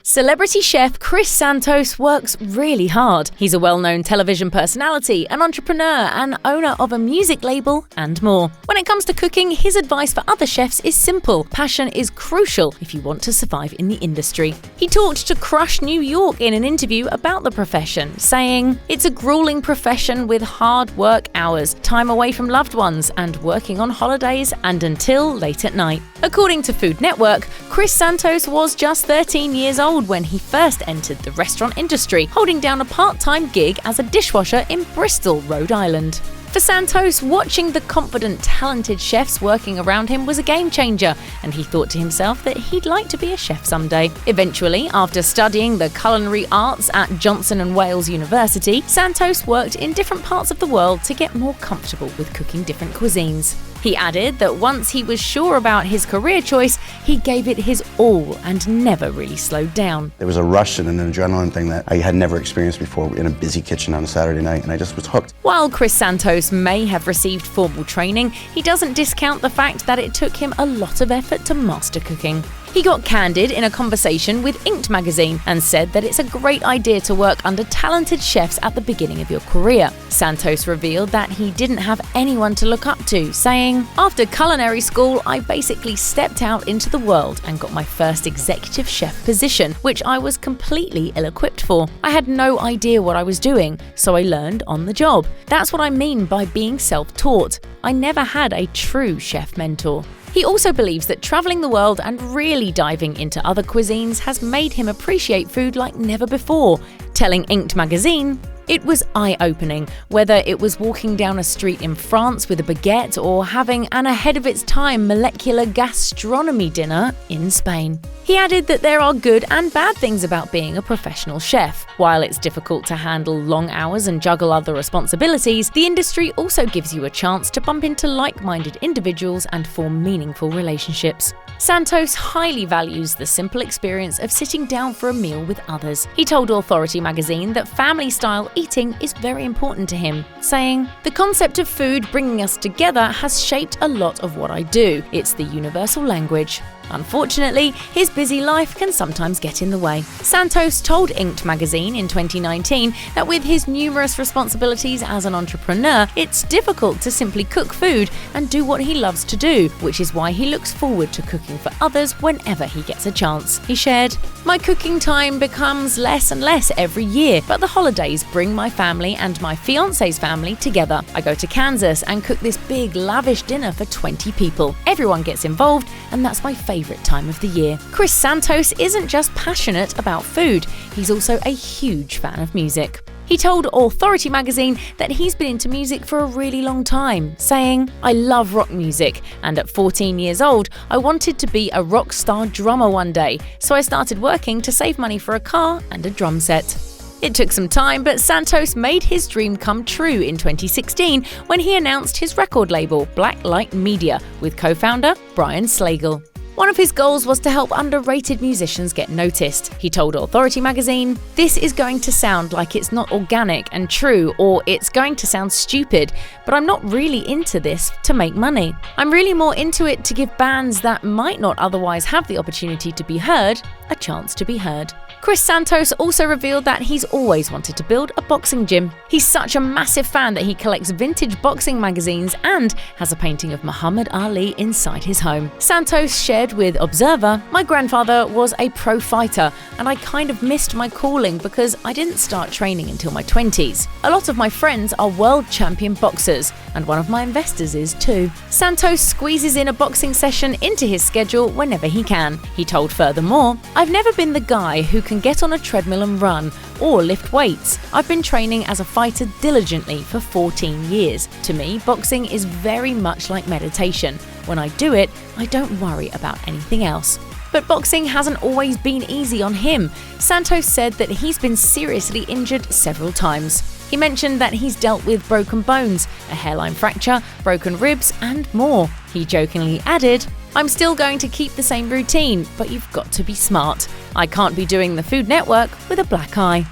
Celebrity chef Chris Santos works really hard. He's a well-known television personality, an entrepreneur, and owner of a music label, and more. When it comes to cooking, his advice for other chefs is simple. Passion is crucial if you want to survive in the industry. He talked to Crush New York in an interview about the profession, saying, "It's a grueling profession with hard work hours, time away from loved ones, and working on holidays and until late at night." According to Food Network, Chris Santos was just 13 years old when he first entered the restaurant industry, holding down a part-time gig as a dishwasher in Bristol, Rhode Island. For Santos, watching the confident, talented chefs working around him was a game changer, and he thought to himself that he'd like to be a chef someday. Eventually, after studying the culinary arts at Johnson & Wales University, Santos worked in different parts of the world to get more comfortable with cooking different cuisines. He added that once he was sure about his career choice, he gave it his all and never really slowed down. There was a rush and an adrenaline thing that I had never experienced before in a busy kitchen on a Saturday night, and I just was hooked. While Chris Santos may have received formal training, he doesn't discount the fact that it took him a lot of effort to master cooking. He got candid in a conversation with Untold magazine and said that it's a great idea to work under talented chefs at the beginning of your career. Santos revealed that he didn't have anyone to look up to, saying, "After culinary school, I basically stepped out into the world and got my first executive chef position, which I was completely ill-equipped for. I had no idea what I was doing, so I learned on the job. That's what I mean by being self-taught. I never had a true chef mentor." He also believes that traveling the world and really diving into other cuisines has made him appreciate food like never before, telling Untold magazine, "It was eye-opening, whether it was walking down a street in France with a baguette or having an ahead-of-its-time molecular gastronomy dinner in Spain." He added that there are good and bad things about being a professional chef. While it's difficult to handle long hours and juggle other responsibilities, the industry also gives you a chance to bump into like-minded individuals and form meaningful relationships. Santos highly values the simple experience of sitting down for a meal with others. He told Authority magazine that family-style eating is very important to him, saying, "The concept of food bringing us together has shaped a lot of what I do. It's the universal language." Unfortunately, his busy life can sometimes get in the way. Santos told Untold magazine in 2019 that with his numerous responsibilities as an entrepreneur, it's difficult to simply cook food and do what he loves to do, which is why he looks forward to cooking for others whenever he gets a chance. He shared, "My cooking time becomes less and less every year, but the holidays bring my family and my fiance's family together. I go to Kansas and cook this big, lavish dinner for 20 people. Everyone gets involved, and that's my favorite time of the year." Chris Santos isn't just passionate about food, he's also a huge fan of music. He told Authority magazine that he's been into music for a really long time, saying, "I love rock music, and at 14 years old, I wanted to be a rock star drummer one day, so I started working to save money for a car and a drum set." It took some time, but Santos made his dream come true in 2016 when he announced his record label, Blacklight Media, with co-founder Brian Slagle. One of his goals was to help underrated musicians get noticed. He told Authority magazine, "This is going to sound like it's not organic and true, or it's going to sound stupid, but I'm not really into this to make money. I'm really more into it to give bands that might not otherwise have the opportunity to be heard, a chance to be heard." Chris Santos also revealed that he's always wanted to build a boxing gym. He's such a massive fan that he collects vintage boxing magazines and has a painting of Muhammad Ali inside his home. Santos shared with Observer, "My grandfather was a pro fighter, and I kind of missed my calling because I didn't start training until my 20s. A lot of my friends are world champion boxers, and one of my investors is too." Santos squeezes in a boxing session into his schedule whenever he can. He told furthermore, "I've never been the guy who can get on a treadmill and run, or lift weights. I've been training as a fighter diligently for 14 years. To me, boxing is very much like meditation. When I do it, I don't worry about anything else." But boxing hasn't always been easy on him. Santos said that he's been seriously injured several times. He mentioned that he's dealt with broken bones, a hairline fracture, broken ribs, and more. He jokingly added, "I'm still going to keep the same routine, but you've got to be smart. I can't be doing the Food Network with a black eye."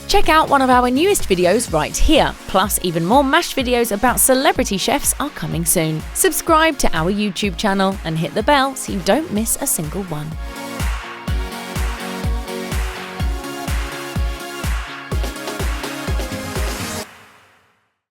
Check out one of our newest videos right here. Plus, even more MASH videos about celebrity chefs are coming soon. Subscribe to our YouTube channel and hit the bell so you don't miss a single one.